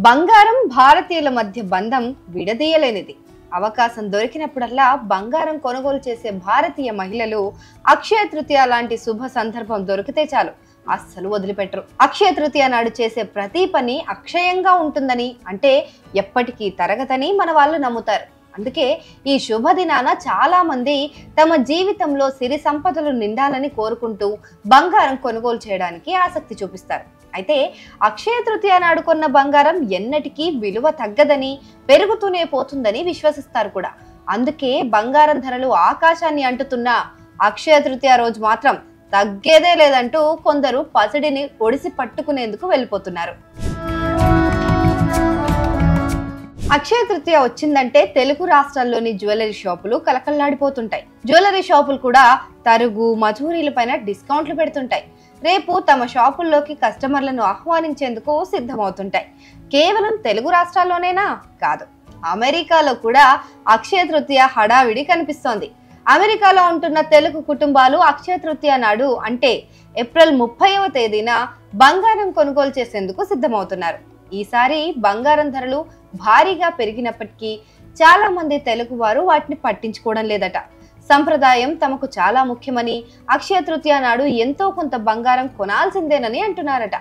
బంగారం భారతీయుల మధ్య బంధం విడదీయలేనిది. అవకాశం దొరికినప్పుడల్లా బంగారం కొనుగోలు చేసే భారతీయ మహిళలు అక్షయ తృతీయ లాంటి శుభ సందర్భం దొరికితే చాలు అస్సలు వదిలిపెట్టరు. అక్షయ తృతీయ నాడు చేసే ప్రతి పని అక్షయంగా ఉంటుందని, అంటే ఎప్పటికీ తరగదని మన వాళ్ళు నమ్ముతారు. అందుకే ఈ శుభదినాన చాలా మంది తమ జీవితంలో సిరి సంపదలు నిండాలని కోరుకుంటూ బంగారం కొనుగోలు చేయడానికి ఆసక్తి చూపిస్తారు. అయితే అక్షయ తృతీయ నాడు కొన్న బంగారం ఎన్నటికీ విలువ తగ్గదని, పెరుగుతూనే పోతుందని విశ్వసిస్తారు కూడా. అందుకే బంగారం ధరలు ఆకాశాన్ని అంటుతున్న అక్షయ తృతీయ రోజు మాత్రం తగ్గేదే లేదంటూ కొందరు పసిడిని ఒడిసి పట్టుకునేందుకు వెళ్ళిపోతున్నారు. అక్షయ తృతీయ వచ్చిందంటే తెలుగు రాష్ట్రాల్లోని జ్యువెలరీ షాపులు కలకల్లాడిపోతుంటాయి. జ్యువెలరీ షాపులు కూడా తరుగు, మజూరీల పైన డిస్కౌంట్లు పెడుతుంటాయి. రేపు తమ షాపుల్లోకి కస్టమర్లను ఆహ్వానించేందుకు సిద్ధమవుతుంటాయి. కేవలం తెలుగు రాష్ట్రాల్లోనేనా? కాదు, అమెరికాలో కూడా అక్షయ తృతీయ హడావిడి కనిపిస్తోంది. అమెరికాలో ఉంటున్న తెలుగు కుటుంబాలు అక్షయ తృతీయ నాడు, అంటే ఏప్రిల్ 30వ తేదీన బంగారం కొనుగోలు చేసేందుకు సిద్ధమవుతున్నారు. ఈసారి బంగారం ధరలు భారీగా పెరిగినప్పటికీ చాలా మంది తెలుగు వారు వాటిని పట్టించుకోవడం లేదట. సంప్రదాయం తమకు చాలా ముఖ్యమని, అక్షయ తృతీయ నాడు ఎంతో కొంత బంగారం కొనాల్సిందేనని అంటున్నారట.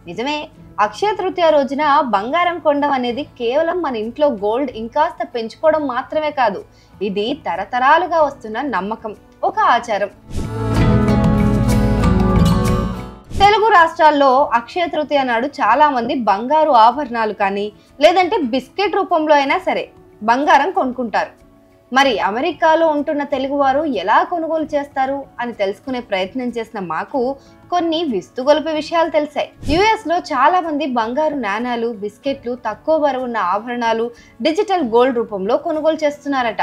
నిజమే, అక్షయ తృతీయ రోజున బంగారం కొనడం అనేది కేవలం మన ఇంట్లో గోల్డ్ ఇంకాస్త పెంచుకోవడం మాత్రమే కాదు, ఇది తరతరాలుగా వస్తున్న నమ్మకం, ఒక ఆచారం. తెలుగు రాష్ట్రాల్లో అక్షయ తృతీయ నాడు చాలా మంది బంగారు ఆభరణాలు కానీ, లేదంటే బిస్కెట్ రూపంలో అయినా సరే బంగారం కొనుక్కుంటారు. మరి అమెరికాలో ఉంటున్న తెలుగువారు ఎలా కొనుగోలు చేస్తారు అని తెలుసుకునే ప్రయత్నం చేసిన మాకు కొన్ని విస్తుగొలిపే విషయాలు తెలిసాయి. యుఎస్ లో చాలా మంది బంగారు నాణాలు, బిస్కెట్లు, తక్కువ బరువున్న ఆభరణాలు డిజిటల్ గోల్డ్ రూపంలో కొనుగోలు చేస్తున్నారట.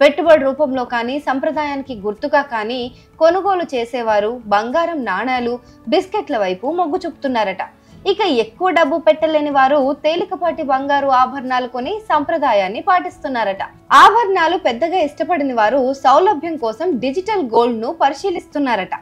పెట్టుబడి రూపంలో కానీ, సంప్రదాయానికి గుర్తుగా కానీ కొనుగోలు చేసేవారు బంగారం నాణాలు, బిస్కెట్ల వైపు మొగ్గు చూపుతున్నారట. ఇక ఎక్కువ డబ్బు పెట్టలేని వారు తేలికపాటి బంగారు ఆభరణాలు కొని సంప్రదాయాన్ని పాటిస్తున్నారట. ఆభరణాలు పెద్దగా ఇష్టపడిన వారు సౌలభ్యం కోసం డిజిటల్ గోల్డ్ ను పరిశీలిస్తున్నారట.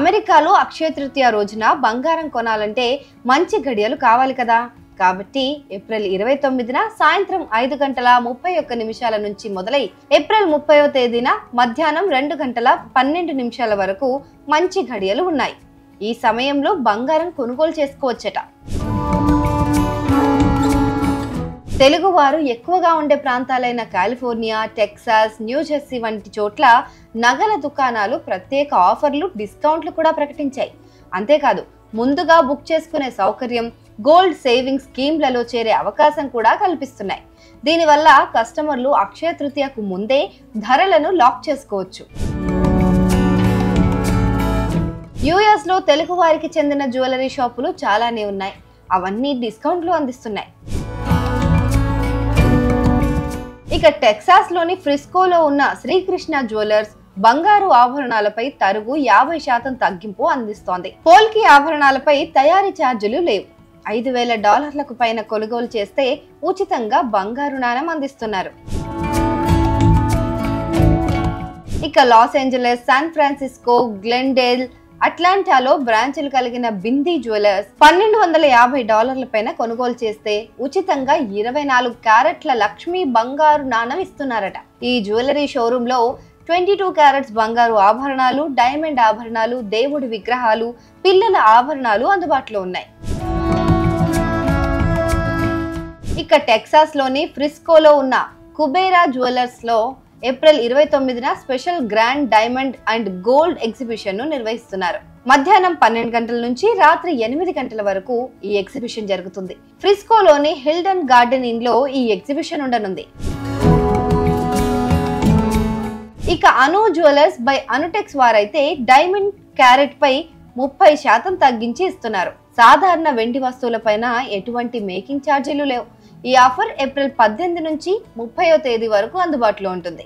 అమెరికాలో అక్షయ తృతీయ రోజున బంగారం కొనాలంటే మంచి గడియలు కావాలి కదా. కాబట్టి ఏప్రిల్ 29న సాయంత్రం 5:31 నుంచి మొదలై ఏప్రిల్ 30వ తేదీన మధ్యాహ్నం 2:12 వరకు మంచి గడియలు ఉన్నాయి. ఈ సమయంలో బంగారం కొనుగోలు చేసుకోవచ్చట. తెలుగువారు ఎక్కువగా ఉండే ప్రాంతాలైన కాలిఫోర్నియా, టెక్సాస్, న్యూజెర్సీ వంటి చోట్ల నగల దుకాణాలు ప్రత్యేక ఆఫర్లు, డిస్కౌంట్లు కూడా ప్రకటించాయి. అంతేకాదు, ముందుగా బుక్ చేసుకునే సౌకర్యం, గోల్డ్ సేవింగ్ స్కీమ్లలో చేరే అవకాశం కూడా కల్పిస్తున్నాయి. దీనివల్ల కస్టమర్లు అక్షయ తృతీయకు ముందే ధరలను లాక్ చేసుకోవచ్చు. యుఎస్ లో తెలుగు వారికి చెందిన జ్యువెలరీ షాపులు చాలానే ఉన్నాయి. అవన్నీ డిస్కౌంట్లు అందిస్తున్నాయి. ఇక టెక్సాస్ లోని ఫ్రిస్కోలో ఉన్న శ్రీకృష్ణ జ్యువెలర్స్ బంగారు ఆభరణాలపై తరుగు 50% తగ్గింపు అందిస్తోంది. పోల్కి ఆభరణాలపై తయారీ ఛార్జీలు లేవు. $5,000 పైన కొనుగోలు చేస్తే ఉచితంగా బంగారు నాణెం అందిస్తున్నారు. ఇక Los Angeles, San Francisco, Glendale, అట్లాంటాలో బ్రాంచులు కలిగిన బిందీ జ్యువెలర్స్ $1,250 పైన కొనుగోలు చేస్తే ఉచితంగా 24 క్యారెట్ల లక్ష్మీ బంగారు నాణెం ఇస్తున్నారట. ఈ జ్యువెలరీ షోరూమ్ లో 22 క్యారెట్స్ బంగారు ఆభరణాలు, డైమండ్ ఆభరణాలు, దేవుడి విగ్రహాలు, పిల్లల ఆభరణాలు అందుబాటులో ఉన్నాయి. ఇక టెక్సాస్ లోని ఫ్రిస్కోలో ఉన్న కుబేరా జ్యువెలర్స్ లో ఏప్రిల్ 29న special grand diamond and gold exhibition ను నిర్వహిస్తున్నారు. మధ్యాహ్నం 12 గంటల నుంచి రాత్రి 8 గంటల వరకు ఈ ఎగ్జిబిషన్ జరుగుతుంది. ఫ్రిస్కోలోని హిల్డన్ గార్డెన్ ఇన్ లో ఈ ఎగ్జిబిషన్ ఉండనుంది. ఇక అను జ్యువెలర్స్ బై అనుటెక్స్ వారైతే డైమండ్ క్యారెట్ పై 30% తగ్గించి ఇస్తున్నారు. సాధారణ వెండి వస్తువులపైన ఎటువంటి మేకింగ్ ఛార్జీలు లేవు. ఈ ఆఫర్ ఏప్రిల్ 18 నుంచి 30వ తేదీ వరకు అందుబాటులో ఉంటుంది.